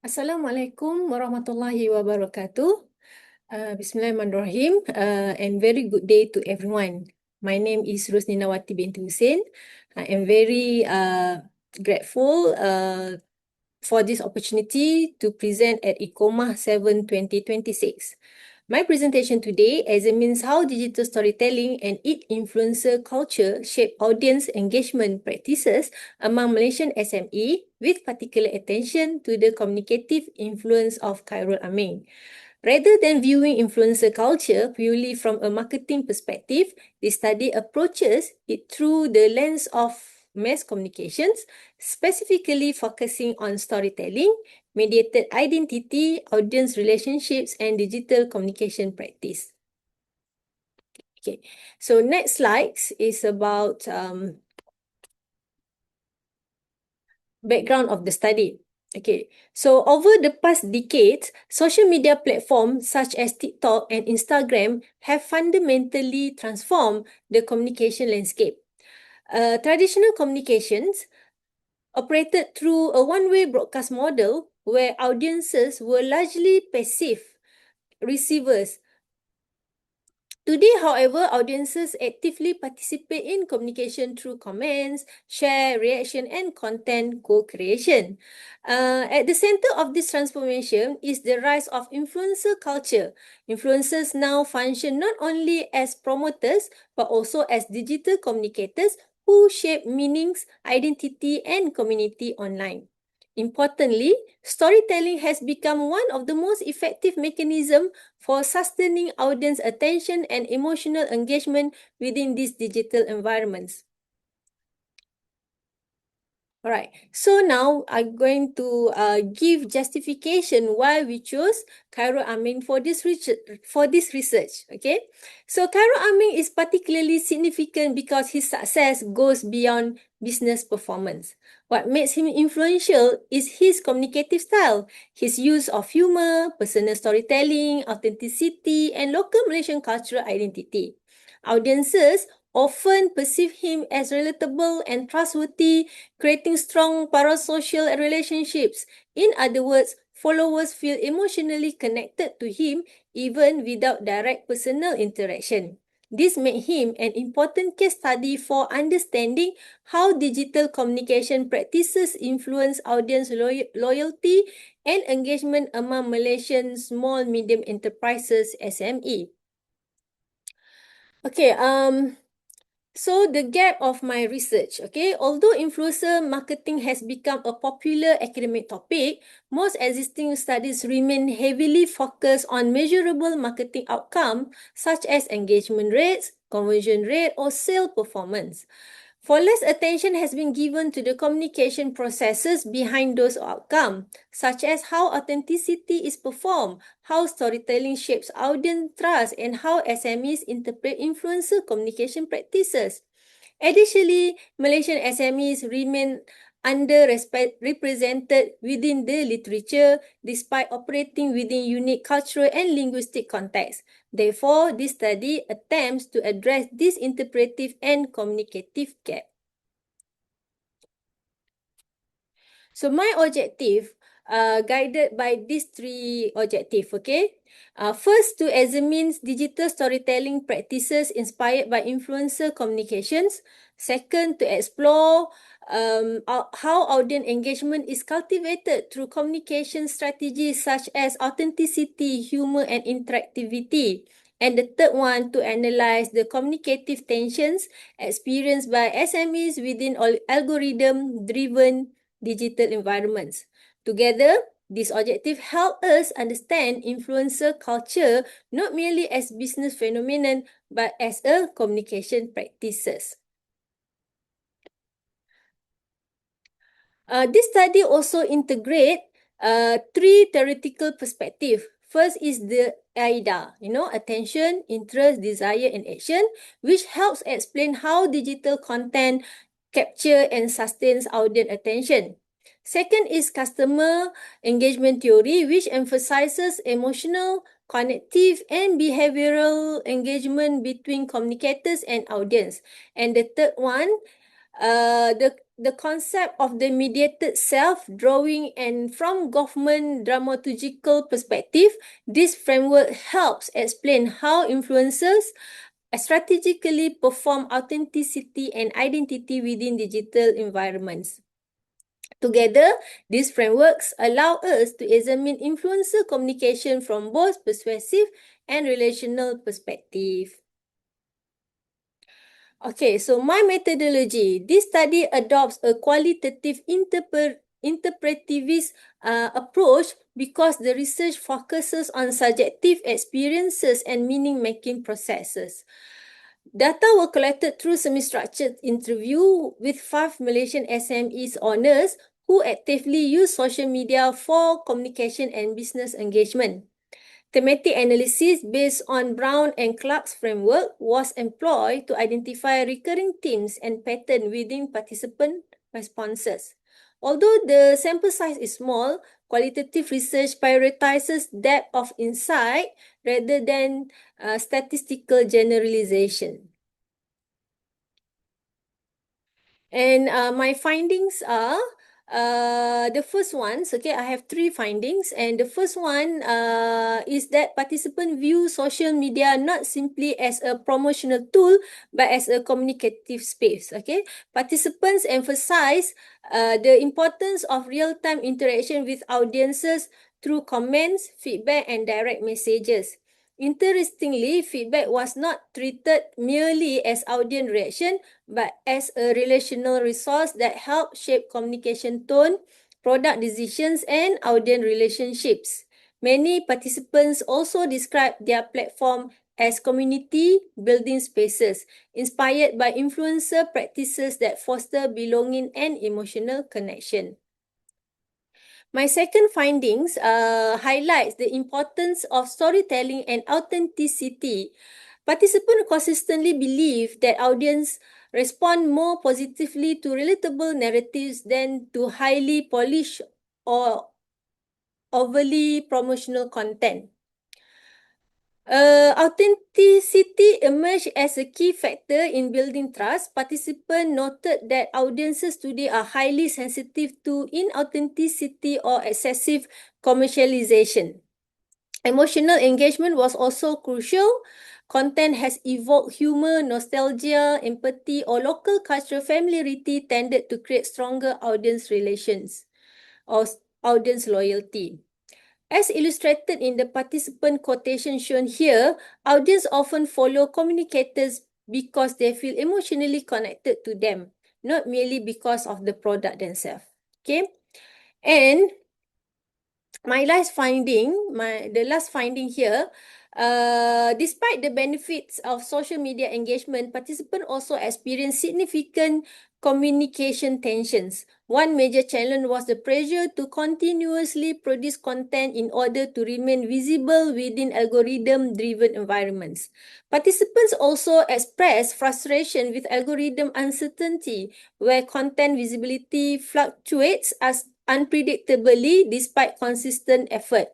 Assalamualaikum warahmatullahi wabarakatuh. Bismillahirrahmanirrahim. And very good day to everyone. My name is Rosninawati binti Hussein. I am very grateful for this opportunity to present at ICCOMAH VII 2026. My presentation today examines how digital storytelling and its influencer culture shape audience engagement practices among Malaysian SME, with particular attention to the communicative influence of Khairul Amin. Rather than viewing influencer culture purely from a marketing perspective, this study approaches it through the lens of mass communications, specifically focusing on storytelling, mediated identity, audience relationships, and digital communication practice. Okay, so next slides is about background of the study. Okay, so over the past decades, social media platforms such as TikTok and Instagram have fundamentally transformed the communication landscape. Traditional communications operated through a one-way broadcast model where audiences were largely passive receivers. Today, however, audiences actively participate in communication through comments, share, reaction, and content co-creation. At the center of this transformation is the rise of influencer culture. Influencers now function not only as promoters, but also as digital communicators who shape meanings, identity, and community online. Importantly, storytelling has become one of the most effective mechanisms for sustaining audience attention and emotional engagement within these digital environments. All right, so now I'm going to give justification why we chose Khairul Amin for this research. Okay, so Khairul Amin is particularly significant because his success goes beyond business performance. What makes him influential is his communicative style, his use of humor, personal storytelling, authenticity, and local Malaysian cultural identity. Audiences often perceive him as relatable and trustworthy, creating strong parasocial relationships. In other words, followers feel emotionally connected to him even without direct personal interaction. This made him an important case study for understanding how digital communication practices influence audience loyalty and engagement among Malaysian small medium enterprises SME. Okay, so the gap of my research, okay, although influencer marketing has become a popular academic topic, most existing studies remain heavily focused on measurable marketing outcomes such as engagement rates, conversion rate, or sale performance. For less attention has been given to the communication processes behind those outcomes, such as how authenticity is performed, how storytelling shapes audience trust, and how SMEs interpret influencer communication practices. Additionally, Malaysian SMEs remain underrepresented within the literature despite operating within unique cultural and linguistic contexts. Therefore, this study attempts to address this interpretive and communicative gap. So my objective, guided by these three objectives, okay? First, to examine digital storytelling practices inspired by influencer communications. Second, to explore how audience engagement is cultivated through communication strategies such as authenticity, humor, and interactivity. And the third one, to analyze the communicative tensions experienced by SMEs within algorithm-driven digital environments. Together, these objectives help us understand influencer culture not merely as business phenomenon but as a communication practices. This study also integrates three theoretical perspectives. First is the AIDA, attention, interest, desire, and action, which helps explain how digital content capture and sustains audience attention. Second is customer engagement theory, which emphasizes emotional, cognitive, and behavioral engagement between communicators and audience. And the third one, the concept of the mediated self, drawing and from government dramaturgical perspective, this framework helps explain how influencers strategically perform authenticity and identity within digital environments. Together, these frameworks allow us to examine influencer communication from both persuasive and relational perspective. Okay, so my methodology. This study adopts a qualitative interpretivist approach because the research focuses on subjective experiences and meaning-making processes. Data were collected through semi-structured interview with 5 Malaysian SMEs owners who actively use social media for communication and business engagement. Thematic analysis based on Brown and Clark's framework was employed to identify recurring themes and patterns within participant responses. Although the sample size is small, qualitative research prioritizes depth of insight rather than statistical generalization. And my findings are the first ones, okay, I have 3 findings. And the first one is that participants view social media not simply as a promotional tool, but as a communicative space, okay. Participants emphasize the importance of real-time interaction with audiences through comments, feedback, and direct messages. Interestingly, feedback was not treated merely as audience reaction, but as a relational resource that help shape communication tone, product decisions, and audience relationships. Many participants also describe their platform as community building spaces, inspired by influencer practices that foster belonging and emotional connection. My second findings highlights the importance of storytelling and authenticity. Participants consistently believe that audience respond more positively to relatable narratives than to highly polished or overly promotional content. Authenticity emerged as a key factor in building trust. Participants noted that audiences today are highly sensitive to inauthenticity or excessive commercialization. Emotional engagement was also crucial. Content has evoked humor, nostalgia, empathy, or local cultural familiarity tended to create stronger audience relations or audience loyalty. As illustrated in the participant quotation shown here, audience often follow communicators because they feel emotionally connected to them, not merely because of the product themselves. Okay, and the last finding here, despite the benefits of social media engagement, participants also experience significant communication tensions. One major challenge was the pressure to continuously produce content in order to remain visible within algorithm-driven environments. Participants also expressed frustration with algorithm uncertainty, where content visibility fluctuates as unpredictably despite consistent effort.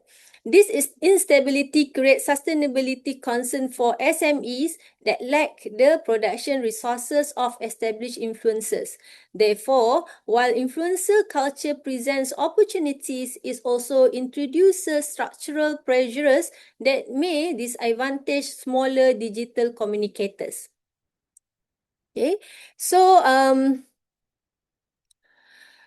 This instability creates sustainability concern for SMEs that lack the production resources of established influencers. Therefore, while influencer culture presents opportunities, it also introduces structural pressures that may disadvantage smaller digital communicators. Okay, so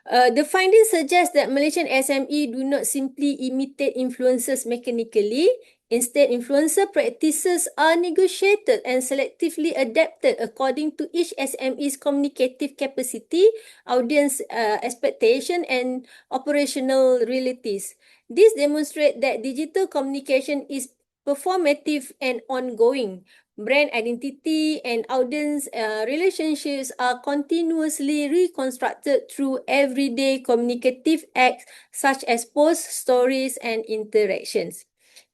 the findings suggest that Malaysian SME do not simply imitate influencers mechanically. Instead, influencer practices are negotiated and selectively adapted according to each SME's communicative capacity, audience expectation, and operational realities. This demonstrates that digital communication is performative and ongoing. Brand identity and audience relationships are continuously reconstructed through everyday communicative acts such as posts, stories, and interactions.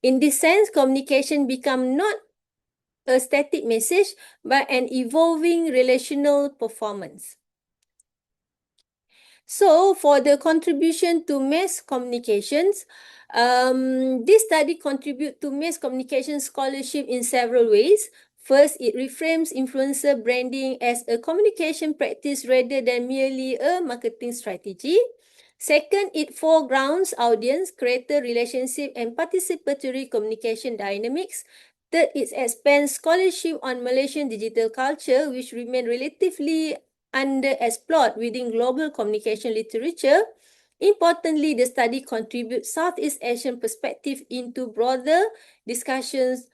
In this sense, communication becomes not a static message, but an evolving relational performance. So, for the contribution to mass communications, this study contributes to mass communication scholarship in several ways. First, it reframes influencer branding as a communication practice rather than merely a marketing strategy. Second, it foregrounds audience, creator relationship, and participatory communication dynamics. Third, it expands scholarship on Malaysian digital culture, which remain relatively underexplored within global communication literature. Importantly, the study contributes Southeast Asian perspective into broader discussions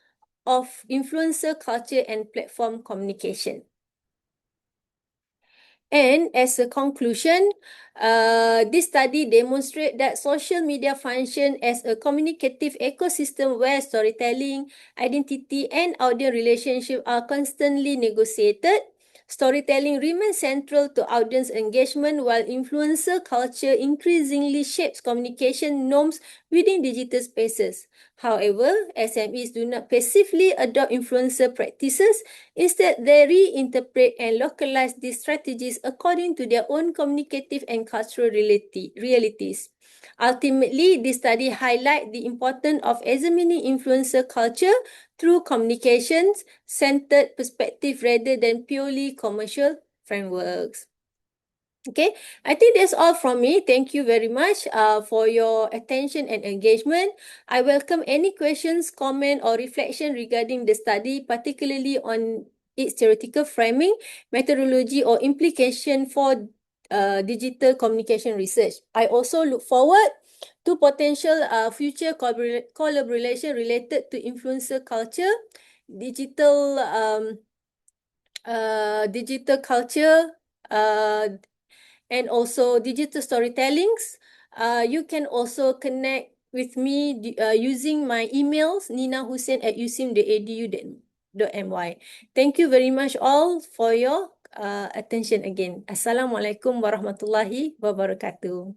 of influencer culture and platform communication. And as a conclusion, this study demonstrates that social media function as a communicative ecosystem where storytelling, identity, and audience relationship are constantly negotiated. Storytelling remains central to audience engagement, while influencer culture increasingly shapes communication norms within digital spaces. However, SMEs do not passively adopt influencer practices. Instead, they reinterpret and localize these strategies according to their own communicative and cultural realities. Ultimately, this study highlights the importance of examining influencer culture through communications-centered perspective rather than purely commercial frameworks. Okay, I think that's all from me. Thank you very much for your attention and engagement. I welcome any questions, comment, or reflection regarding the study, particularly on its theoretical framing, methodology, or implication for digital communication research. I also look forward to potential future collaboration related to influencer culture, digital digital culture, and also digital storytellings. You can also connect with me using my emails, ninahussein@usim.edu.my. Thank you very much all for your attention again. Assalamualaikum warahmatullahi wabarakatuh.